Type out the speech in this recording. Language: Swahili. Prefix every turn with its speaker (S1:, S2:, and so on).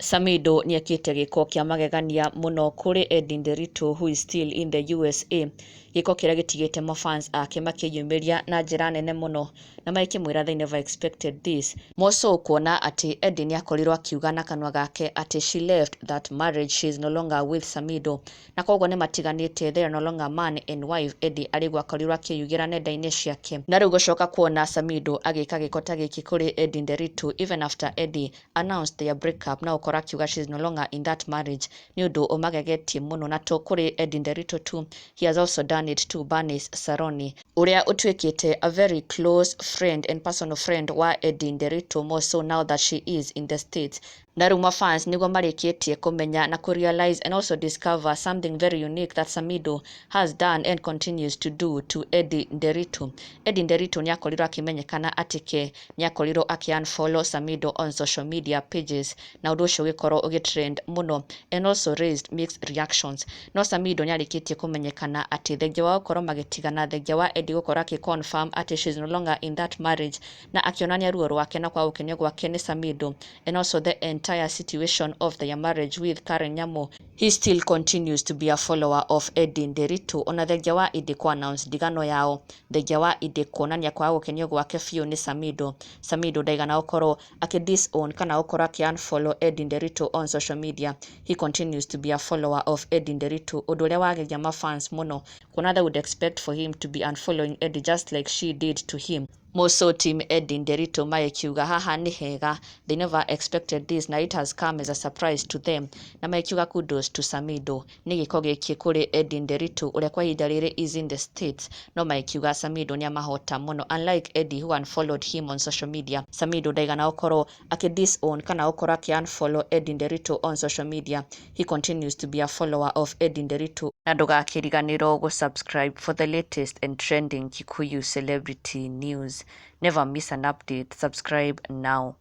S1: Samidoh nĩekĩte gĩko kĩa magegania mũno kũrĩ Edday who is still in the USA. Gĩko kĩrĩa gĩtigĩte mafans ake makĩyumĩria na njĩra nene mũno na makĩmwĩra they never expected this. Moco kuona atĩ Edday nĩakorirwo akiuga na kanua gake atĩ she left that marriage, she is no longer with Samidoh, na koguo nĩmatiganĩte, they are no longer man and wife. Edday arĩguo akorirwo akĩyugĩra nenda-inĩ ciake, na rĩu gũcoka kuona Samidoh agĩka gĩko ta gĩkĩ kũrĩ Edday even after Edday announced their breakup, na gũkora akiuga she is no longer in that marriage, nĩ ũndũ ũmagegetie mũno. Na to kũrĩ Edday tu, he has also done it to Bernice Saroni, ũrĩa ũtuĩkĩte a very close friend and personal friend wa Edday more so now that she is in the States. Na rĩu mafans nĩguo marĩkĩtie kũmenya na realize and also discover something very unique that Samidoh has done and continues to do to Edday. Edday nĩakorirwo akĩmenyekana atĩ ke nĩakorirwo unfollow Samidoh on social media pages, na ũndũ ũcio ũgĩkorwo ũgĩtrend mũno and also raised mixed reactions. No Samidoh nĩarĩkĩtie kũmenyekana atĩ thengia wa gũkorwo magĩtigana, thengia wa Edday gũkorwo confirm atĩ she is no longer in that marriage, na akĩonania ruo rwake na kwa gũkenio gwake nĩ Samidoh and also the entire situation of their marriage with Karen Nyamo, he still continues to be a follower of Edday. Ona thengia wa Edday announce ndigano yao, thengia wa Edday kuonania kwa gũkenio gwake biũ nĩ Samidoh ndaigana gũkorwo disown kana gũkorwo unfollow Edday on social media. He continues to be a follower of Edday, ũndũ ũrĩa wagegia mafans mũno, kuona they would expect for him to be unfollowing Edday just like she did to him. Moso team Edday magĩkiuga haha nĩ hega, they never expected this, na it has come as a surprise to them, na magĩkiuga kudos to Samidoh nĩ gĩko gĩkĩ kũrĩ Edday ũrĩa kwa ihinda rĩrĩ is in the States. No magĩkiuga Samidoh nĩamahota mũno, unlike Edday who unfollowed him on social media. Samidoh ndaigana gũkorwo disown kana gũkorwo unfollow Edday on social media. He continues to be a follower of Edday, na ndũgakĩriganĩrwo gũsubscribe for the latest and trending Kikuyu celebrity news. Never miss an update. Subscribe now.